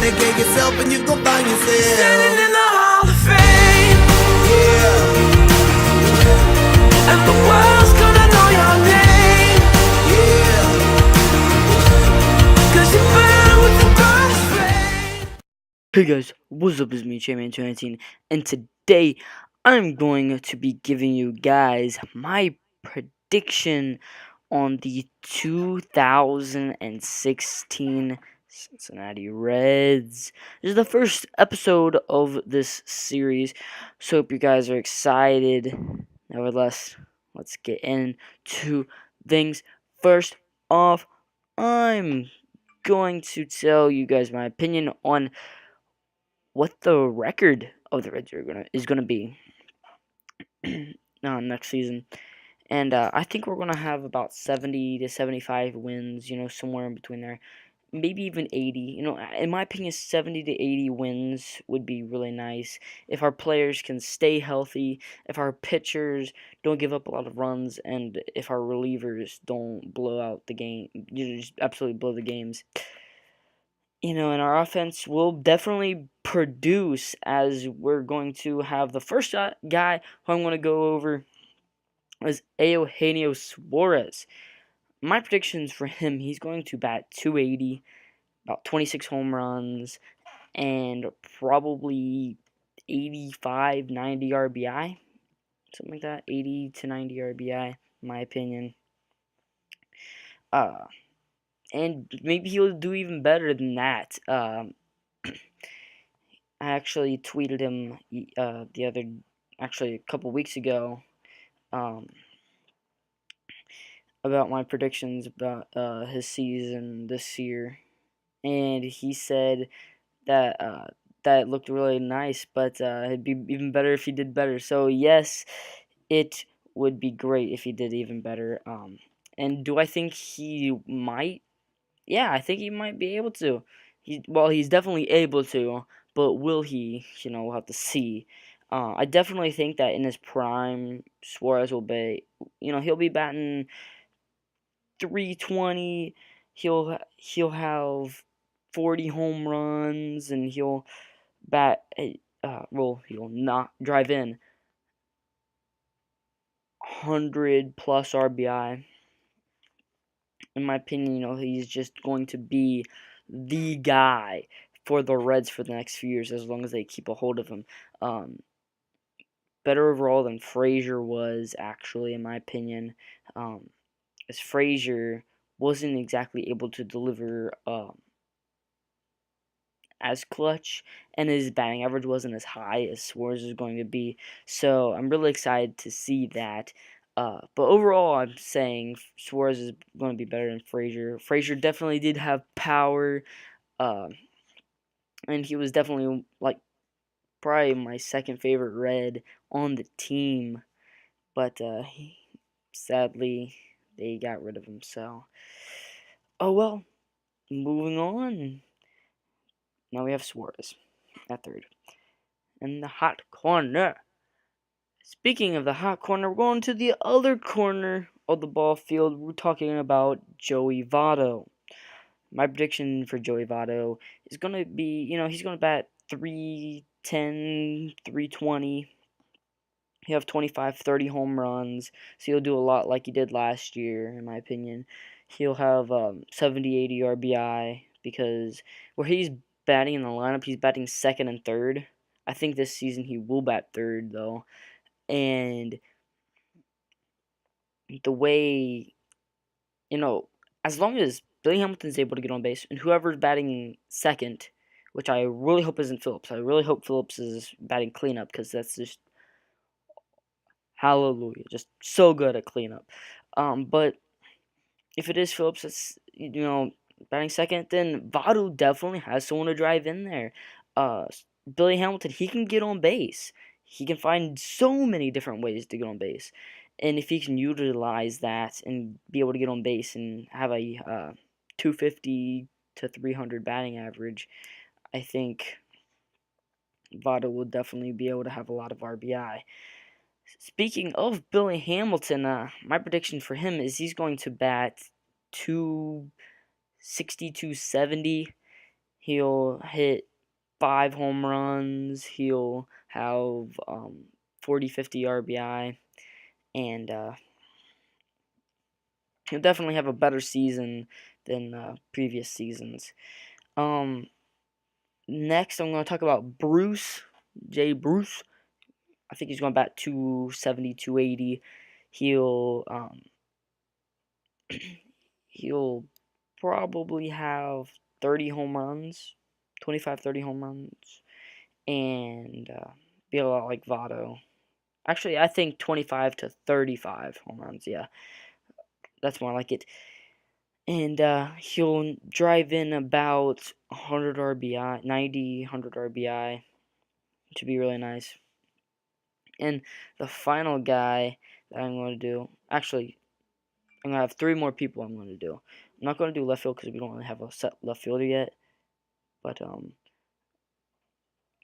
dedicate yourself and you gon' find yourself standing in the Hall of Fame. Yeah, And the world's gonna know your name, yeah. 'cause you burn with the brightest flame. Hey guys, what's up? It's me, Chairman2019, and today I'm going to be giving you guys my prediction on the 2016 Cincinnati Reds. This is the first episode of this series, so hope you guys are excited. Nevertheless, let's get into things. First off, I'm going to tell you guys my opinion on what the record of the Reds is gonna be next season, and I think we're gonna have about 70 to 75 wins. Somewhere in between there, maybe even 80. In my opinion, 70 to 80 wins would be really nice if our players can stay healthy, if our pitchers don't give up a lot of runs, and if our relievers don't blow out the game. Just absolutely blow the games. And our offense will definitely produce, as we're going to have the first guy who I'm going to go over is Eugenio Suarez. My predictions for him, he's going to bat 280, about 26 home runs, and probably 85, 90 RBI, something like that, 80 to 90 RBI, in my opinion. And maybe he'll do even better than that. I actually tweeted him a couple weeks ago, about my predictions about his season this year, and he said that that looked really nice, but it'd be even better if he did better. So yes, it would be great if he did even better. And do I think he might? Yeah, I think he might be able to. He's definitely able to, but will he? We'll have to see. I definitely think that in his prime, Suarez will be, he'll be batting 320. He'll have 40 home runs, and he'll bat. He'll not drive in 100 plus RBI. In my opinion, he's just going to be the guy for the Reds for the next few years, as long as they keep a hold of him. Better overall than Frazier was, actually, in my opinion, as Frazier wasn't exactly able to deliver as clutch, and his batting average wasn't as high as Suarez is going to be. So I'm really excited to see that. But overall, I'm saying Suarez is going to be better than Frazier. Frazier definitely did have power, and he was definitely probably my second favorite Red on the team. But sadly, they got rid of him. So, oh well. Moving on. Now we have Suarez at third. In the hot corner. Speaking of the hot corner, we're going to the other corner of the ball field. We're talking about Joey Votto. My prediction for Joey Votto is going to be, he's going to bat 310, 320. He'll have 25, 30 home runs. So he'll do a lot like he did last year, in my opinion. He'll have 70, 80 RBI, because where he's batting in the lineup, he's batting second and third. I think this season he will bat third, though. And the way, as long as Billy Hamilton's able to get on base, and whoever's batting second, which I really hope isn't Phillips. I really hope Phillips is batting cleanup, because that's just hallelujah, just so good at cleanup. But if it is Phillips that's, batting second, then Votto definitely has someone to drive in there. Billy Hamilton, he can get on base. He can find so many different ways to get on base. And if he can utilize that and be able to get on base and have a 250 to 300 batting average, I think Votto will definitely be able to have a lot of RBI. Speaking of Billy Hamilton, my prediction for him is he's going to bat 260, 270. He'll hit 5 home runs. He'll have 40, 50 RBI, and he'll definitely have a better season than previous seasons. Next, I'm going to talk about Bruce, Jay Bruce. I think he's going to bat 270, 280. He'll he'll probably have 30 home runs, 25, 30 home runs, and be a lot like Votto. Actually, I think 25 to 35 home runs. Yeah, that's more like it. And he'll drive in about 100 RBI, 90, 100 RBI, which would be really nice. And the final guy that I'm going to do, actually, I'm going to have 3 more people I'm going to do. I'm not going to do left field because we don't really have a set left fielder yet. But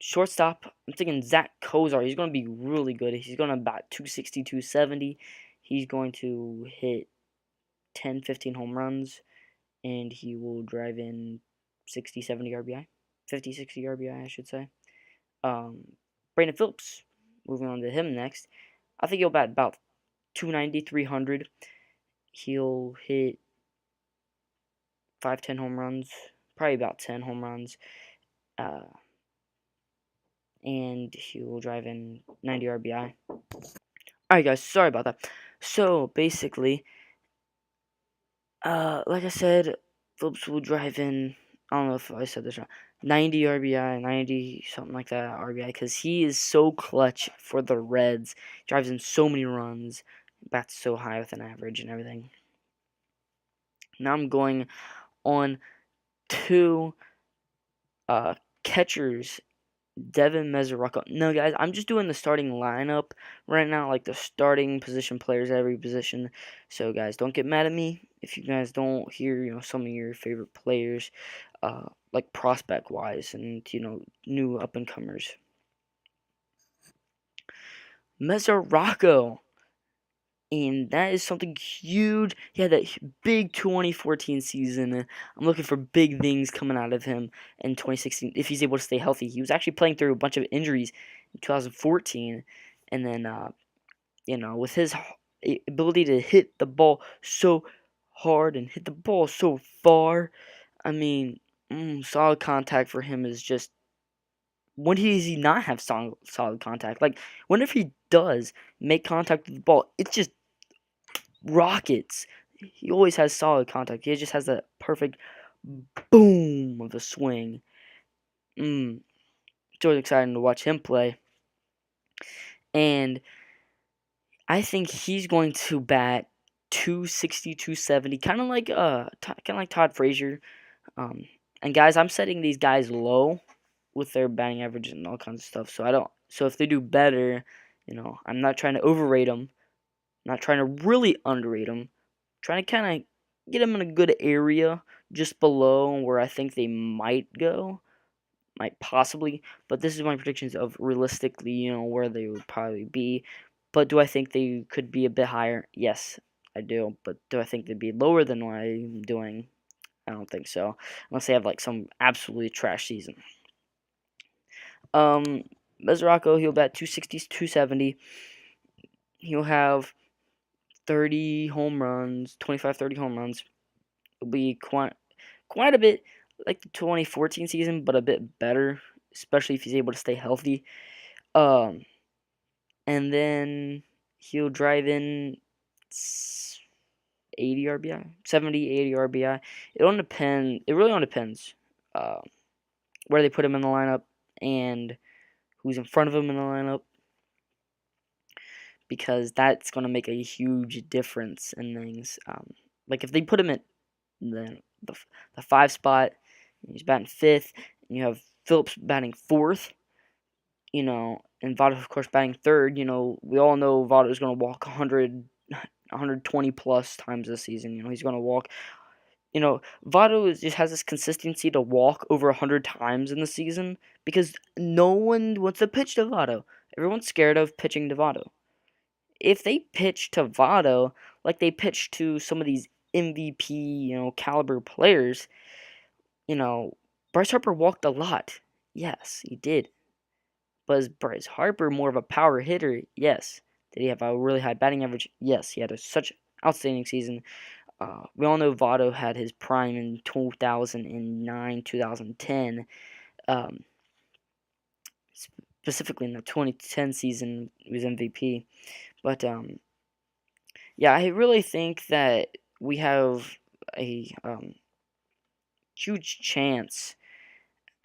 shortstop, I'm thinking Zach Kozar. He's going to be really good. He's going to bat 260, 270. He's going to hit 10, 15 home runs. And he will drive in 60, 70 RBI. 50, 60 RBI, I should say. Brandon Phillips, moving on to him next. I think he'll bat about 290, 300. He'll hit 5, 10 home runs. Probably about 10 home runs. And he will drive in 90 RBI. Alright, guys, sorry about that. So, basically, like I said, Phillips will drive in, I don't know if I said this wrong, 90 RBI, 90, something like that, RBI, because he is so clutch for the Reds. Drives in so many runs, bats so high with an average and everything. Now I'm going on to catchers. Devin Mesoraco. No, guys, I'm just doing the starting lineup right now, like the starting position players at every position. So, guys, don't get mad at me if you guys don't hear, some of your favorite players, like prospect-wise and, new up-and-comers. Mesoraco. And that is something huge. He had that big 2014 season. I'm looking for big things coming out of him in 2016 if he's able to stay healthy. He was actually playing through a bunch of injuries in 2014. And then, with his ability to hit the ball so hard and hit the ball so far, I mean, solid contact for him is just. When does he not have solid contact? Like, whenever he does make contact with the ball, it's just rockets. He always has solid contact. He just has that perfect boom of a swing. It's always exciting to watch him play. And I think he's going to bat 260, 270, kind of like Todd Frazier. And guys, I'm setting these guys low with their batting average and all kinds of stuff. So if they do better, I'm not trying to overrate them. I'm not trying to really underrate them. Trying to kind of get them in a good area just below where I think they might go. Might possibly. But this is my predictions of realistically, where they would probably be. But do I think they could be a bit higher? Yes, I do. But do I think they'd be lower than what I'm doing? I don't think so. Unless they have like some absolutely trash season. Mesoraco, he'll bat 260, 270. He'll have 30 home runs, 25, 30 home runs. It'll be quite a bit like the 2014 season, but a bit better, especially if he's able to stay healthy. And then he'll drive in 80 RBI, 70, 80 RBI. It really all depends where they put him in the lineup and who's in front of him in the lineup, because that's going to make a huge difference in things. Like if they put him at the 5 spot, he's batting 5th, and you have Phillips batting 4th, and Votto, of course, batting 3rd. We all know Votto is going to walk 120 plus times this season. He's going to walk. Votto just has this consistency to walk over 100 times in the season because no one wants to pitch to Votto. Everyone's scared of pitching to Votto. If they pitch to Votto like they pitch to some of these MVP, caliber players, Bryce Harper walked a lot. Yes, he did. But is Bryce Harper more of a power hitter? Yes. Did he have a really high batting average? Yes, he had such outstanding season. We all know Votto had his prime in 2009, 2010. Um, Specifically in the 2010 season, he was MVP. But yeah, I really think that we have a huge chance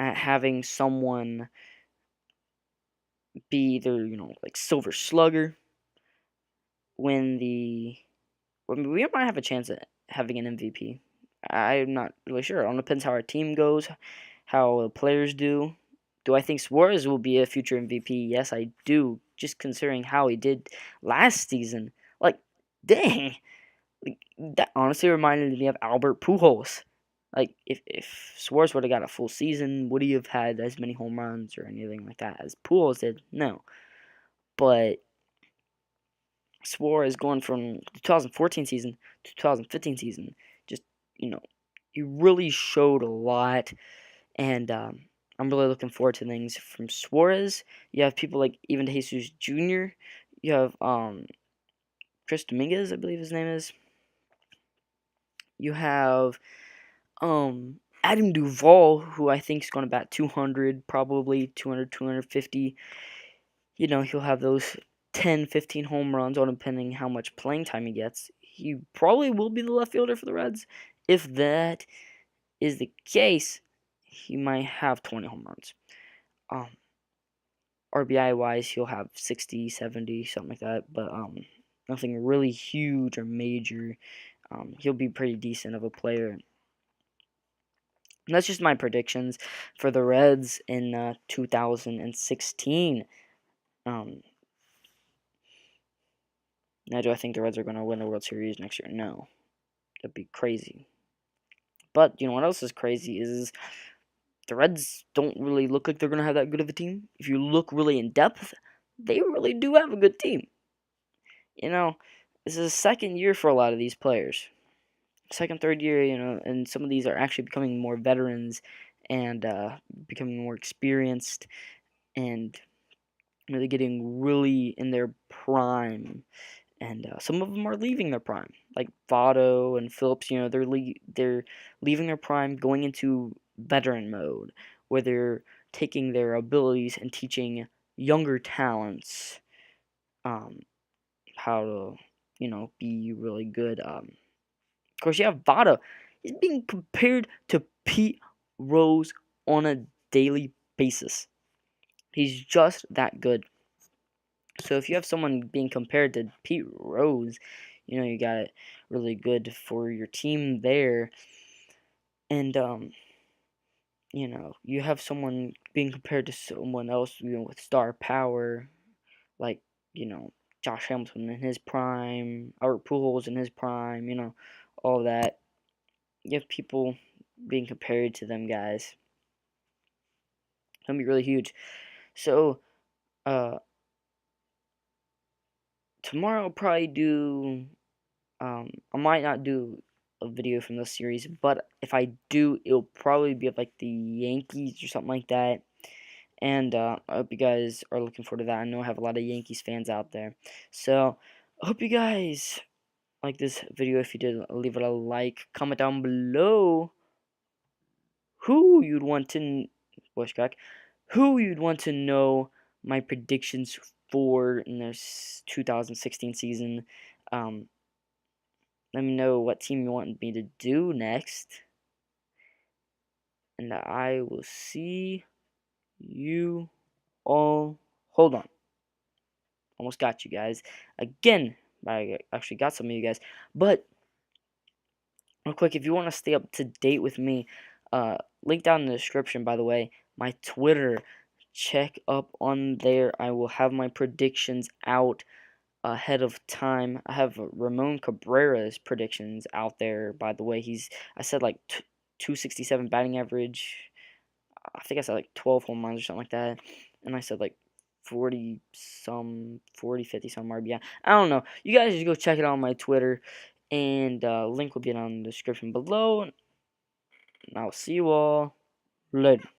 at having someone be either like Silver Slugger when the we might have a chance at having an MVP. I'm not really sure. It all depends how our team goes, how the players do. Do I think Suarez will be a future MVP? Yes, I do. Just considering how he did last season, like, dang, like, that honestly reminded me of Albert Pujols. Like, if Suarez would have got a full season, would he have had as many home runs or anything like that as Pujols did? No. But Suarez going from the 2014 season to 2015 season, just, he really showed a lot. And I'm really looking forward to things from Suarez. You have people like even Jesus Jr. You have Chris Dominguez, I believe his name is. You have Adam Duvall, who I think is going to bat 200, probably 200, 250. He'll have those 10, 15 home runs, all depending how much playing time he gets. He probably will be the left fielder for the Reds. If that is the case, he might have 20 home runs. RBI wise, he'll have 60, 70, something like that, but nothing really huge or major. He'll be pretty decent of a player. And that's just my predictions for the Reds in 2016. Now, do I think the Reds are going to win the World Series next year? No. That'd be crazy. But, what else is crazy is the Reds don't really look like they're going to have that good of a team. If you look really in depth, they really do have a good team. This is the second year for a lot of these players. Second, third year, and some of these are actually becoming more veterans and becoming more experienced and really getting really in their prime. And some of them are leaving their prime, like Votto and Phillips. They're leaving their prime, going into veteran mode, where they're taking their abilities and teaching younger talents how to, be really good. Of course, you have Votto. He's being compared to Pete Rose on a daily basis. He's just that good. So if you have someone being compared to Pete Rose, you got it really good for your team there. And you have someone being compared to someone else, with star power, like, Josh Hamilton in his prime, Albert Pujols in his prime, all that. You have people being compared to them guys. It's gonna be really huge. So tomorrow I'll probably do I might not do a video from this series, but if I do, it'll probably be of like the Yankees or something like that. And I hope you guys are looking forward to that. I know I have a lot of Yankees fans out there. So I hope you guys like this video. If you did, leave it a like. Comment down below who you'd want to voice crack, who you'd want to know my predictions for in this 2016 season. Let me know what team you want me to do next. And I will see you all. Hold on. Almost got you guys. Again, I actually got some of you guys. But, real quick, if you want to stay up to date with me, link down in the description, by the way, my Twitter. Check up on there. I will have my predictions out ahead of time. I have Ramon Cabrera's predictions out there, by the way. I said like 267 batting average. I think I said like 12 home runs or something like that. And I said like 40 some, 40, 50 some RBI. I don't know. You guys just go check it out on my Twitter. And link will be down in the description below. And I'll see you all Later.